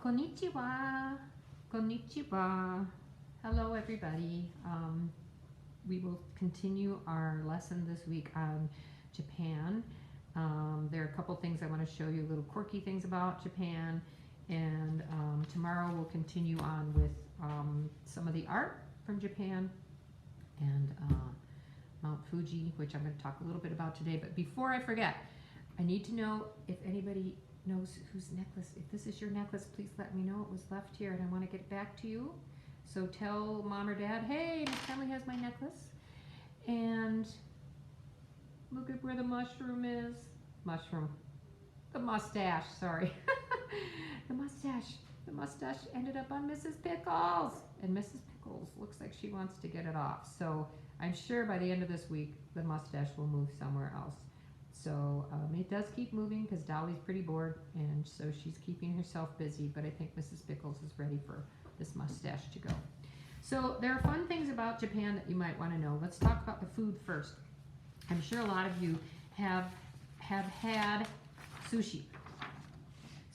Konnichiwa. Konnichiwa. Hello, everybody. We will continue our lesson this week on Japan. There are a couple things I want to show you, little quirky things about Japan. And tomorrow we'll continue on with some of the art from Japan and Mount Fuji, which I'm going to talk a little bit about today. But before I forget, I need to know if anybody knows whose necklace. If this is your necklace, please let me know. It was left here and I want to get it back to you. So tell mom or dad, hey, Miss Emily has my necklace. And look at where the mushroom is. Mushroom. The mustache, sorry. The mustache. The mustache ended up on Mrs. Pickles. And Mrs. Pickles looks like she wants to get it off. So I'm sure by the end of this week, the mustache will move somewhere else. So it does keep moving because Dolly's pretty bored, and so she's keeping herself busy, but I think Mrs. Pickles is ready for this mustache to go. So there are fun things about Japan that you might want to know. Let's talk about the food first. I'm sure a lot of you have had sushi.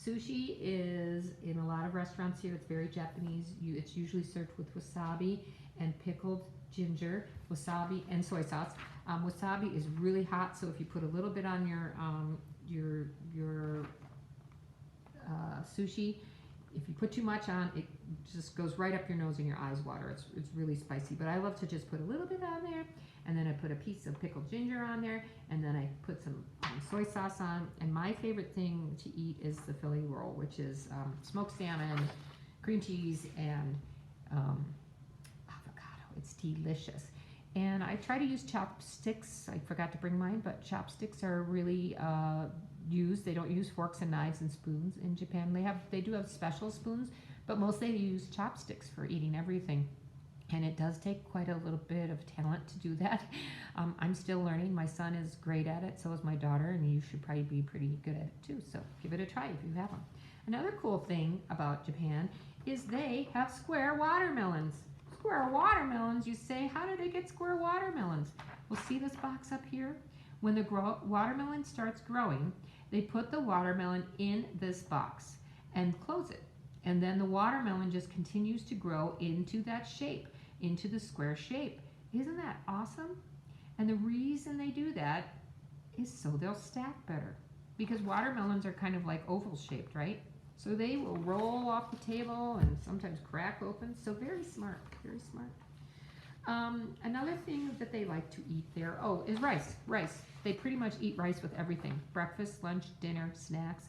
Sushi is in a lot of restaurants here. It's very Japanese. It's usually served with wasabi and pickled ginger, wasabi and soy sauce. Wasabi is really hot, so if you put a little bit on your sushi, if you put too much on, it just goes right up your nose and your eyes water. It's really spicy, but I love to just put a little bit on there, and then I put a piece of pickled ginger on there, and then I put some soy sauce on. And my favorite thing to eat is the Philly roll, which is smoked salmon, cream cheese, and avocado. It's delicious. And I try to use chopsticks. I forgot to bring mine, but chopsticks are really used. They don't use forks and knives and spoons in Japan. They do have special spoons, but mostly they use chopsticks for eating everything. And it does take quite a little bit of talent to do that. I'm still learning. My son is great at it, so is my daughter, and you should probably be pretty good at it too. So give it a try if you have them. Another cool thing about Japan is they have square watermelons. Square watermelons, you say, how do they get square watermelons? Well, see this box up here? When the watermelon starts growing, they put the watermelon in this box and close it. And then the watermelon just continues to grow into that shape, into the square shape. Isn't that awesome? And the reason they do that is so they'll stack better. Because watermelons are kind of like oval shaped, right? So they will roll off the table and sometimes crack open. So very smart, very smart. Another thing that they like to eat there, is rice. Rice. They pretty much eat rice with everything. Breakfast, lunch, dinner, snacks.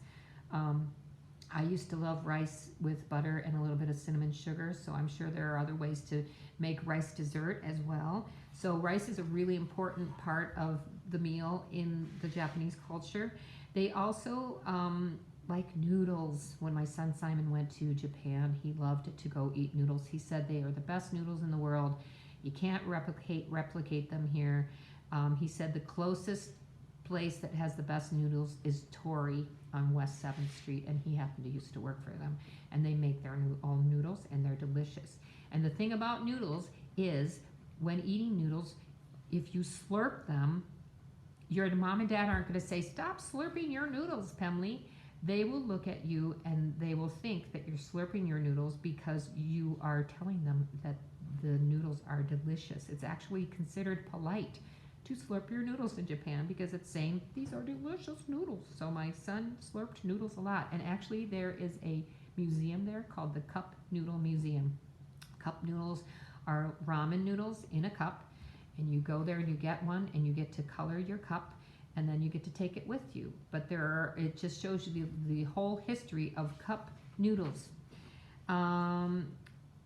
I used to love rice with butter and a little bit of cinnamon sugar, so I'm sure there are other ways to make rice dessert as well. So rice is a really important part of the meal in the Japanese culture. They also like noodles. When my son Simon went to Japan, he loved to go eat noodles. He said they are the best noodles in the world. You can't replicate them here. He said the closest place that has the best noodles is Tori on West 7th Street, and he happened to used to work for them. And they make their own noodles, and they're delicious. And the thing about noodles is, when eating noodles, if you slurp them, your mom and dad aren't going to say, stop slurping your noodles, Pemley. They will look at you and they will think that you're slurping your noodles because you are telling them that the noodles are delicious. It's actually considered polite to slurp your noodles in Japan because it's saying these are delicious noodles. So my son slurped noodles a lot, and actually there is a museum there called the Cup Noodle Museum. Cup noodles are ramen noodles in a cup, and you go there and you get one and you get to color your cup, and then you get to take it with you. But it just shows you the whole history of cup noodles.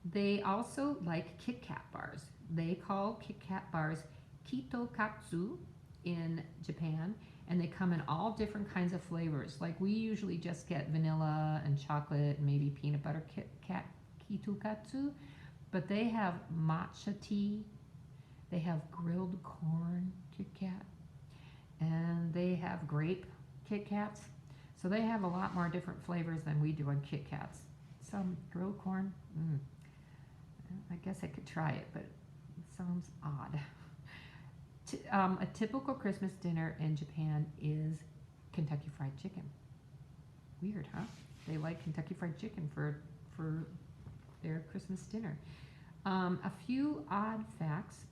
They also like Kit Kat bars. They call Kit Kat bars kitokatsu in Japan, and they come in all different kinds of flavors. Like we usually just get vanilla and chocolate and maybe peanut butter Kit Kat kitokatsu, but they have matcha tea, they have grilled corn Kit Kat, and they have grape Kit Kats. So they have a lot more different flavors than we do on Kit Kats. Some grilled corn, I guess I could try it, but it sounds odd. A typical Christmas dinner in Japan is Kentucky Fried Chicken. Weird, huh? They like Kentucky Fried Chicken for their Christmas dinner. A few odd facts.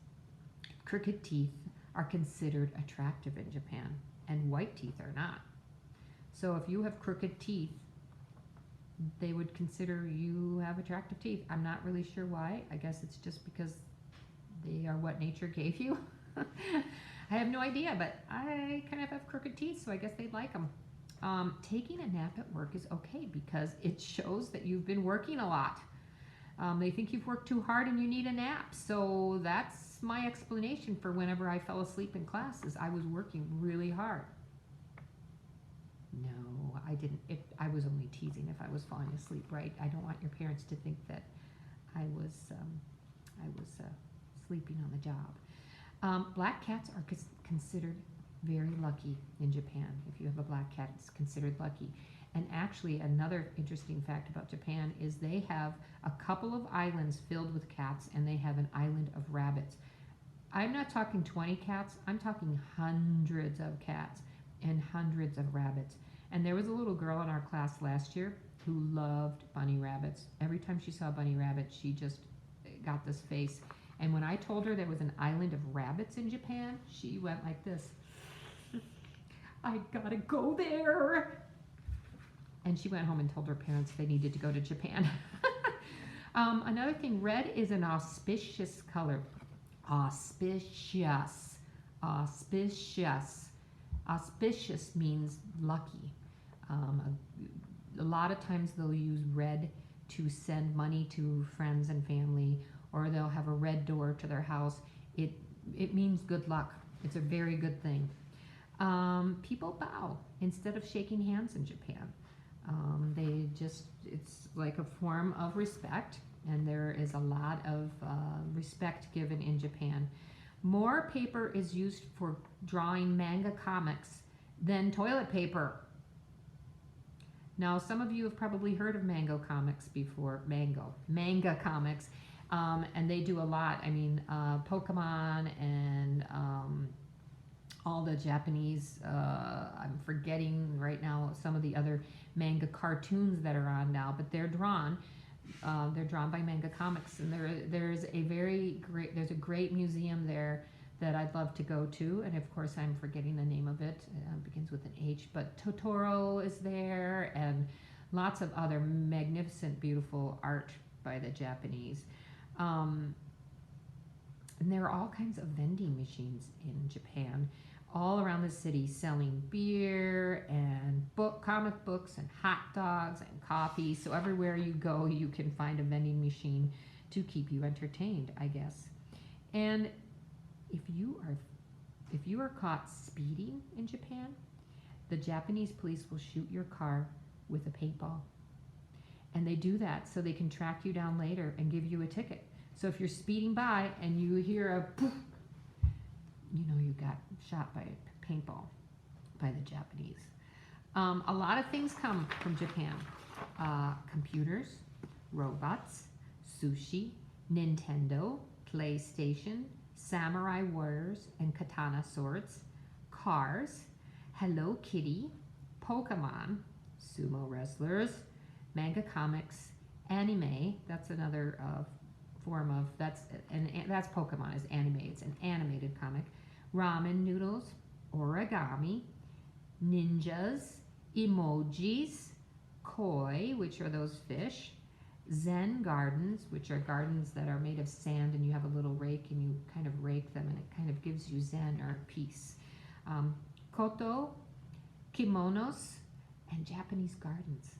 Crooked teeth are considered attractive in Japan, and white teeth are not. So if you have crooked teeth, they would consider you have attractive teeth. I'm not really sure why. I guess it's just because they are what nature gave you. I have no idea, but I kind of have crooked teeth, so I guess they'd like them. Taking a nap at work is okay because it shows that you've been working a lot. They think you've worked too hard and you need a nap. So that's my explanation for whenever I fell asleep in class, is I was working really hard. No, I didn't. I was only teasing if I was falling asleep, right? I don't want your parents to think that I was sleeping on the job. Black cats are considered very lucky in Japan. If you have a black cat, it's considered lucky. And actually, another interesting fact about Japan is they have a couple of islands filled with cats, and they have an island of rabbits. I'm not talking 20 cats. I'm talking hundreds of cats and hundreds of rabbits. And there was a little girl in our class last year who loved bunny rabbits. Every time she saw a bunny rabbit, she just got this face. And when I told her there was an island of rabbits in Japan, she went like this. I gotta go there. And she went home and told her parents they needed to go to Japan. Another thing, red is an auspicious color. Auspicious. Auspicious. Auspicious means lucky. A lot of times they'll use red to send money to friends and family, or they'll have a red door to their house. It means good luck. It's a very good thing. People bow instead of shaking hands in Japan. It's like a form of respect, and there is a lot of respect given in Japan. More paper is used for drawing manga comics than toilet paper. Now, some of you have probably heard of manga comics before. Manga comics. And they do a lot. I mean, Pokemon and all the Japanese, I'm forgetting right now some of the other manga cartoons that are on now, but they're drawn by manga comics. And there's a great museum there that I'd love to go to. And of course, I'm forgetting the name of it. It begins with an H, but Totoro is there, and lots of other magnificent, beautiful art by the Japanese. And there are all kinds of vending machines in Japan, all around the city, selling beer and comic books and hot dogs and coffee. So everywhere you go, you can find a vending machine to keep you entertained, I guess. And if you are caught speeding in Japan, the Japanese police will shoot your car with a paintball. And they do that so they can track you down later and give you a ticket. So if you're speeding by and you hear a poof, you know you got shot by a paintball by the Japanese. A lot of things come from Japan. Computers, robots, sushi, Nintendo, PlayStation, samurai warriors and katana swords, cars, Hello Kitty, Pokemon, sumo wrestlers, manga comics, anime, that's another form of, that's Pokemon is anime, it's an animated comic, ramen noodles, origami, ninjas, emojis, koi, which are those fish, Zen gardens, which are gardens that are made of sand, and you have a little rake and you kind of rake them and it kind of gives you Zen or peace. Koto, kimonos, and Japanese gardens.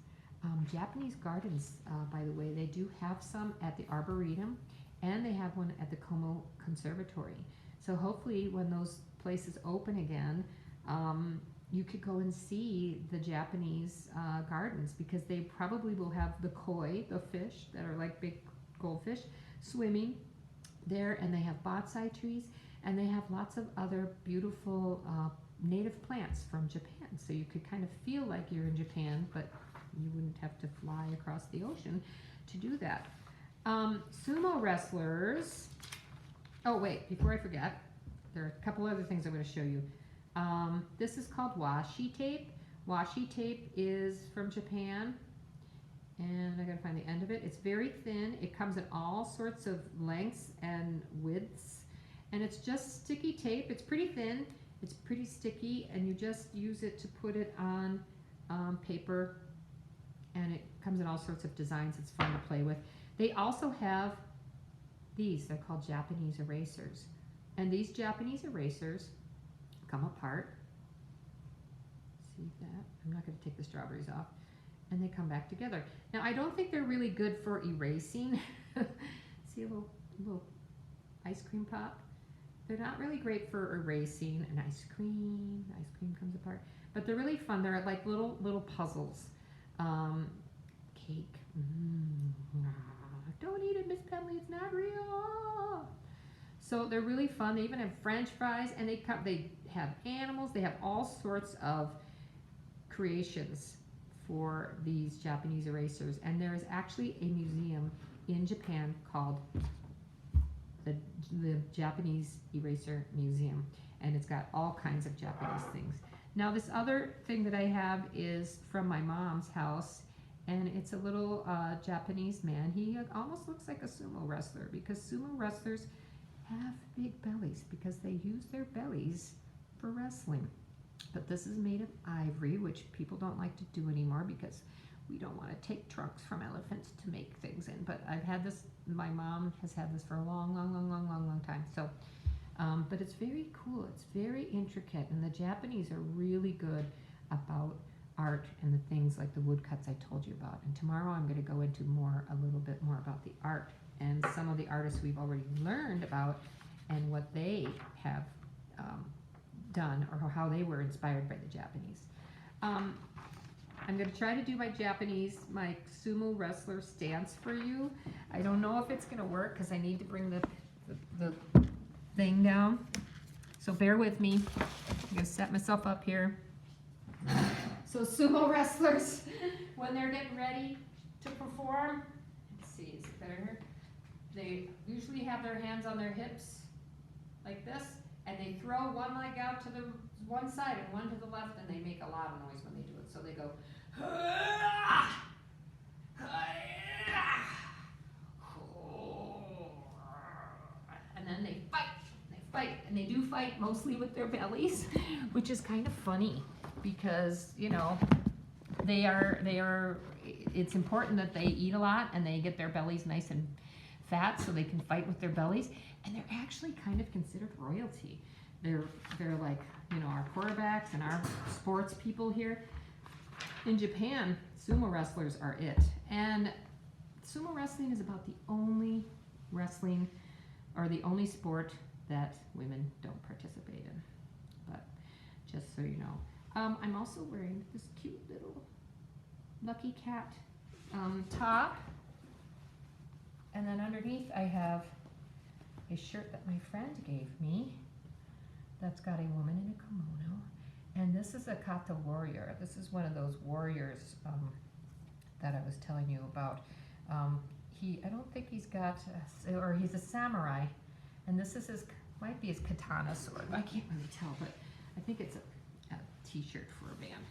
Japanese gardens, by the way, they do have some at the Arboretum, and they have one at the Como Conservatory. So hopefully when those places open again, you could go and see the Japanese gardens, because they probably will have the koi, the fish that are like big goldfish, swimming there, and they have bonsai trees, and they have lots of other beautiful native plants from Japan. So you could kind of feel like you're in Japan, but you wouldn't have to fly across the ocean to do that. Sumo wrestlers. Oh wait, before I forget, there are a couple other things I'm going to show you. This is called washi tape. Washi tape is from Japan. And I gotta find the end of it. It's very thin. It comes in all sorts of lengths and widths. And it's just sticky tape. It's pretty thin. It's pretty sticky, and you just use it to put it on paper. And it comes in all sorts of designs. It's fun to play with. They also have these. They're called Japanese erasers. And these Japanese erasers come apart. See that? I'm not going to take the strawberries off. And they come back together. Now, I don't think they're really good for erasing. See a little ice cream pop? They're not really great for erasing an ice cream. The ice cream comes apart. But they're really fun. They're like little puzzles. Cake. Don't eat it, Miss Penley. It's not real. So they're really fun. They even have French fries, and they have animals. They have all sorts of creations for these Japanese erasers. And there is actually a museum in Japan called the Japanese Eraser Museum, and it's got all kinds of Japanese things. Now, this other thing that I have is from my mom's house, and it's a little Japanese man. He almost looks like a sumo wrestler, because sumo wrestlers have big bellies because they use their bellies for wrestling. But this is made of ivory, which people don't like to do anymore because we don't want to take trunks from elephants to make things in. But I've had this, my mom has had this for a long time. So, but it's very cool. It's very intricate, and the Japanese are really good about art and the things like the woodcuts I told you about. And tomorrow I'm going to go into a little bit more about the art and some of the artists we've already learned about and what they have done, or how they were inspired by the Japanese. I'm going to try to do my sumo wrestler stance for you. I don't know if it's going to work because I need to bring the thing down. So bear with me. I'm going to set myself up here. So sumo wrestlers, when they're getting ready to perform, let's see, is it better here? They usually have their hands on their hips like this, and they throw one leg out to the one side and one to the left, and they make a lot of noise when they do it. So they go, and then they fight, and they do fight mostly with their bellies, which is kind of funny because, you know, it's important that they eat a lot and they get their bellies nice and fat so they can fight with their bellies, and they're actually kind of considered royalty. They're like, you know, our quarterbacks and our sports people here. In Japan, sumo wrestlers are it. And sumo wrestling is about the only wrestling or the only sport that women don't participate in. But just so you know. I'm also wearing this cute little Lucky Cat top. And then underneath I have a shirt that my friend gave me that's got a woman in a kimono. And this is a kata warrior. This is one of those warriors that I was telling you about. I don't think he's got, or he's a samurai. And this is might be his katana sword. I can't really tell, but I think it's a t-shirt for a band.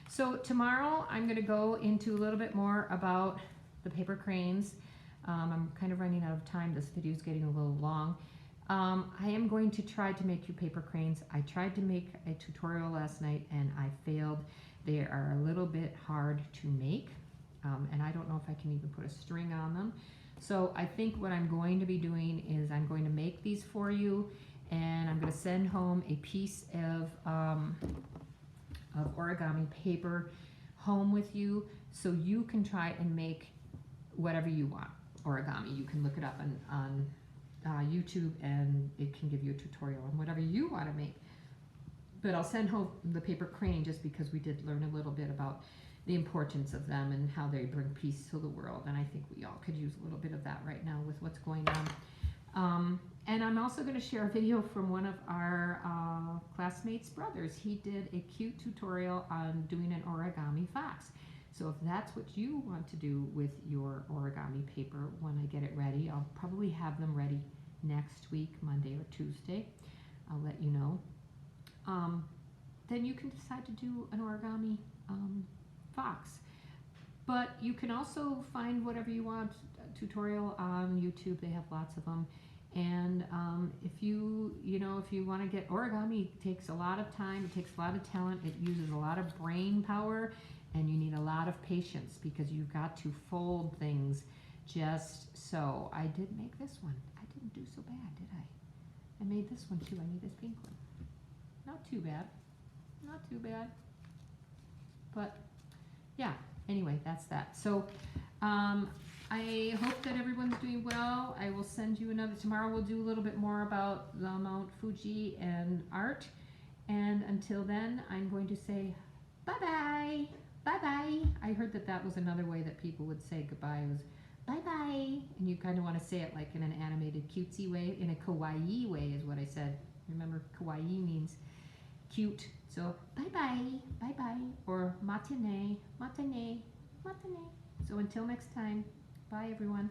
So tomorrow I'm going to go into a little bit more about the paper cranes. I'm kind of running out of time. This video is getting a little long. I am going to try to make you paper cranes. I tried to make a tutorial last night and I failed. They are a little bit hard to make, and I don't know if I can even put a string on them. So I think what I'm going to be doing is I'm going to make these for you, and I'm going to send home a piece of origami paper home with you so you can try and make whatever you want origami. You can look it up on YouTube, and it can give you a tutorial on whatever you want to make. But I'll send home the paper crane just because we did learn a little bit about the importance of them and how they bring peace to the world. And I think we all could use a little bit of that right now with what's going on. And I'm also going to share a video from one of our classmates' brothers. He did a cute tutorial on doing an origami fox. So if that's what you want to do with your origami paper when I get it ready, I'll probably have them ready next week, Monday or Tuesday. I'll let you know. Then you can decide to do an origami fox. But you can also find whatever you want, tutorial on YouTube. They have lots of them. And if you want to get origami, it takes a lot of time, it takes a lot of talent, it uses a lot of brain power, and you need a lot of patience because you've got to fold things just so. I did make this one. I didn't do so bad, did I? I made this one too. I need this pink one. Not too bad. Not too bad. But yeah, anyway, that's that. So I hope that everyone's doing well. I will send you another. Tomorrow we'll do a little bit more about the Mount Fuji and art. And until then, I'm going to say bye-bye. Bye-bye. I heard that that was another way that people would say goodbye, was bye-bye. And you kind of want to say it like in an animated cutesy way, in a kawaii way is what I said. Remember, kawaii means cute. So bye-bye, bye-bye, or matane, matane, matane. So until next time, bye everyone.